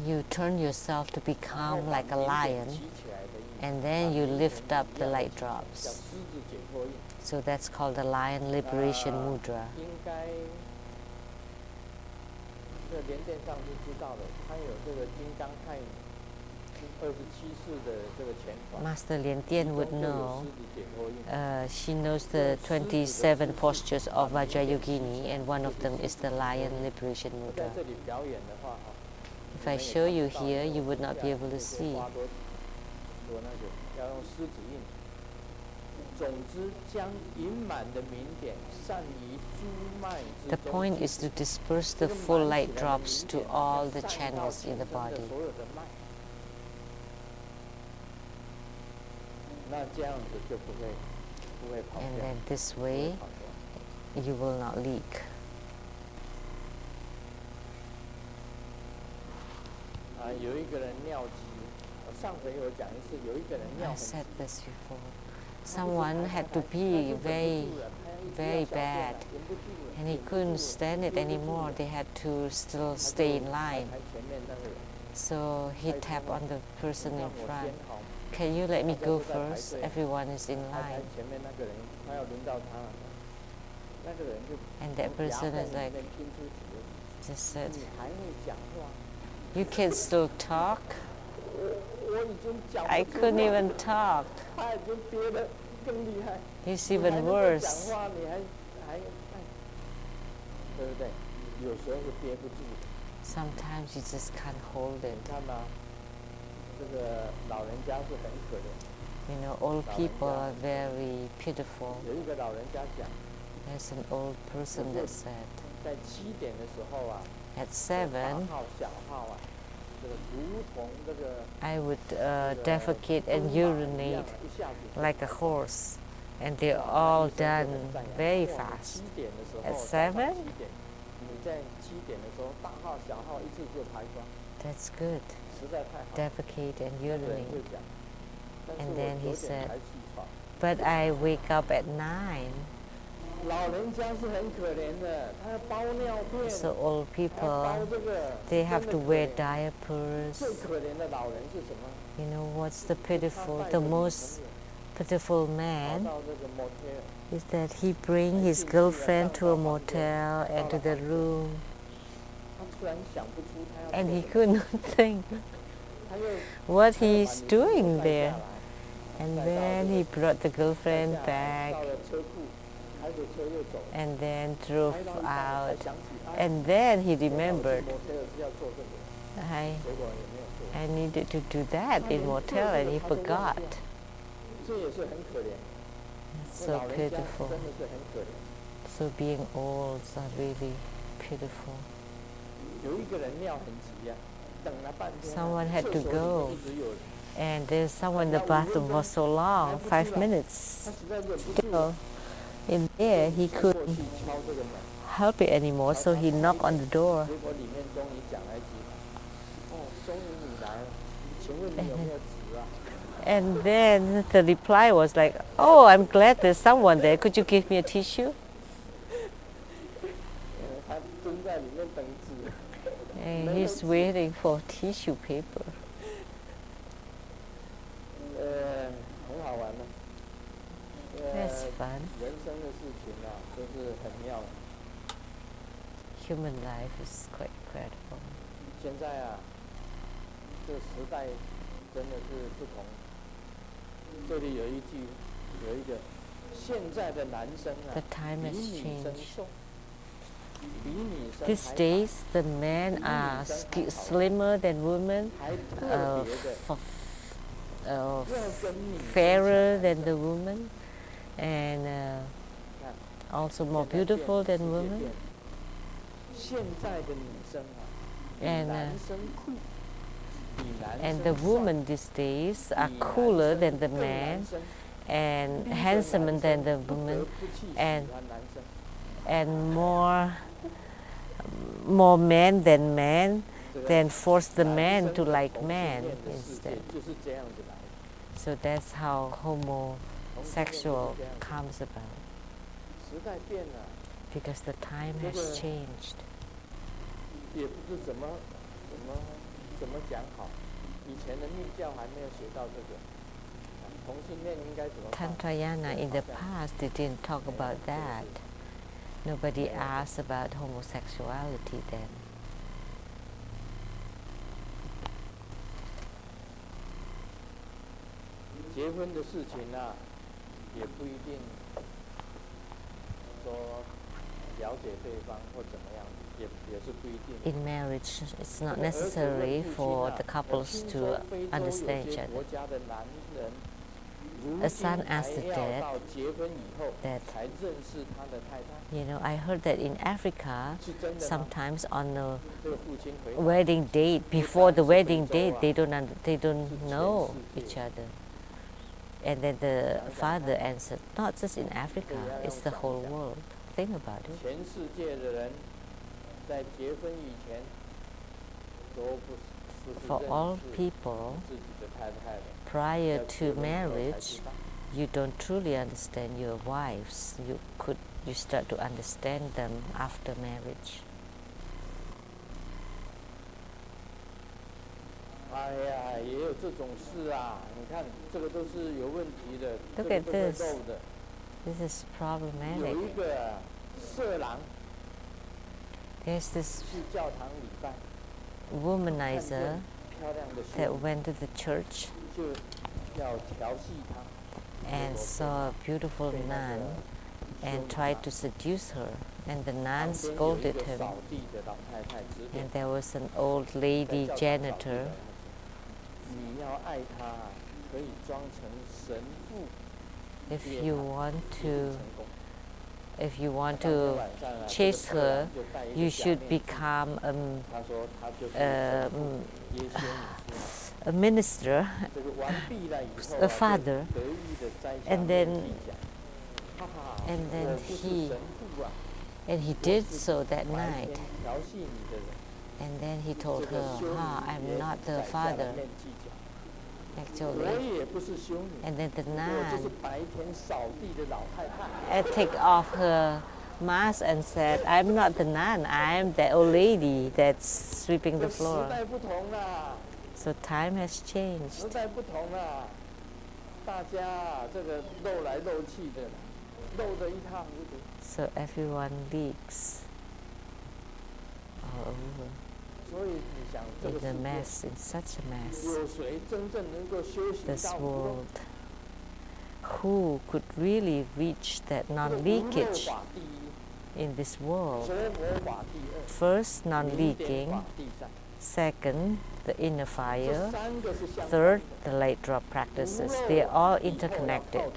You turn yourself to become like a lion, and then you lift up the light drops. So that's called the Lion Liberation Mudra. Master Lian Tian would know. She knows the 27 postures of Vajrayogini, and one of them is the Lion Liberation Mudra. If I show you here, you would not be able to see. The point is to disperse the full light drops to all the channels in the body. And then this way, you will not leak. I said this before. Someone had to pee very, very bad, and he couldn't stand it anymore. They had to still stay in line. So he tapped on the person in front. Can you let me go first? Everyone is in line. And that person is like, just said, you can still talk? I couldn't even talk. It's even worse. Sometimes you just can't hold it. You know, old people are very pitiful. There's an old person that said, at 7, I would defecate and urinate like a horse, and they're all done very fast. At 7? That's good. Defecate and urinate. And then he said, but I wake up at 9. So old people, they have to wear diapers. You know what's the most pitiful man is that he bring his girlfriend to a motel and to the room, and he couldn't think what he's doing there. And then he brought the girlfriend back and then drove out, and then he remembered, I needed to do that in motel, and he forgot. It's so pitiful. So being old is really pitiful. Someone had to go, and there's someone in the bathroom for so long, 5 minutes. Still in there, he couldn't help it anymore, so he knocked on the door. And then the reply was like, oh, I'm glad there's someone there. Could you give me a tissue? And he's waiting for tissue paper. That's fun. Human life is quite incredible. The time has changed. These days, the men are slimmer than women, fairer than the women, and also more beautiful than women. And the women these days are cooler than the man, and handsomer than the woman, and more men than force the man to like man instead. So that's how homosexual comes about. because the time has changed. Tantrayana in the past they didn't talk about that. Nobody asked about homosexuality then. In marriage, it's not necessary for the couples to understand each other. A son asked the dad that, I heard that in Africa, sometimes on the wedding date, before the wedding date, they don't know each other. And then the father answered, not just in Africa, it's the whole world. Think about it. For all people, prior to marriage, you don't truly understand your wives. You start to understand them after marriage. Look at this. This is problematic. There's this womanizer that went to the church and saw a beautiful nun and tried to seduce her. And the nun scolded him. And there was an old lady janitor. If you want to chase her, you should become a minister, a father, and then he did so that night. And then he told her, I'm not the father, actually. And then the nun took off her mask and said, I'm not the nun, I'm the old lady that's sweeping the floor. So time has changed. So everyone leaks all over. In a mess, in such a mess. This world. Who could really reach that non-leakage in this world? First, non-leaking. Second, the inner fire. Third, the light drop practices. They are all interconnected.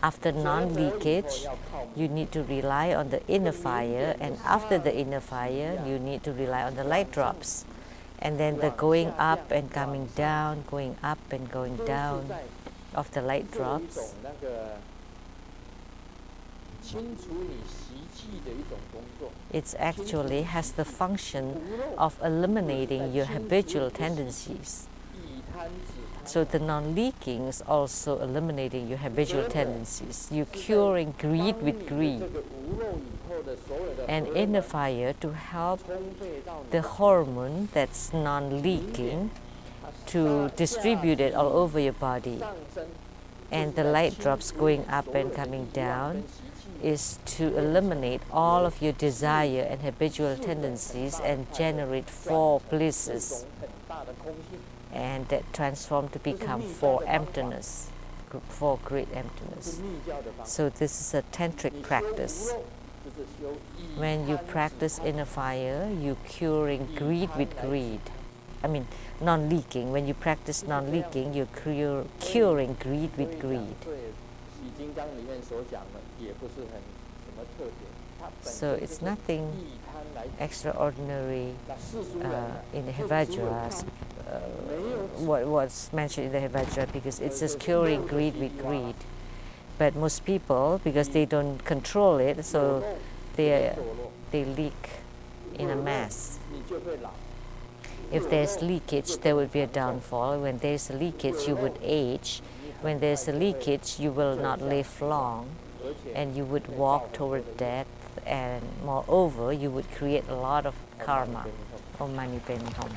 After non-leakage, you need to rely on the inner fire, and after the inner fire, you need to rely on the light drops. And then the going up and coming down, going up and going down of the light drops. It actually has the function of eliminating your habitual tendencies. So the non-leaking is also eliminating your habitual tendencies. You're curing greed with greed. And inner fire to help the hormone that's non-leaking to distribute it all over your body. And the light drops going up and coming down is to eliminate all of your desire and habitual tendencies and generate 4 blisses. And that transform to become 4 emptiness, 4 great emptiness. So this is a tantric practice. When you practice inner fire, you're curing greed with greed. I mean, non-leaking. When you practice non-leaking, you're curing greed with greed. So it's nothing extraordinary in the Hevajra, what's mentioned in the Hevajra, because it's just curing greed with greed. But most people, because they don't control it, so they leak in a mass. If there's leakage, there will be a downfall. When there's a leakage, you would age. When there's a leakage, you will not live long. and you would walk toward death, and moreover, you would create a lot of karma. Om Mani Padme Hum.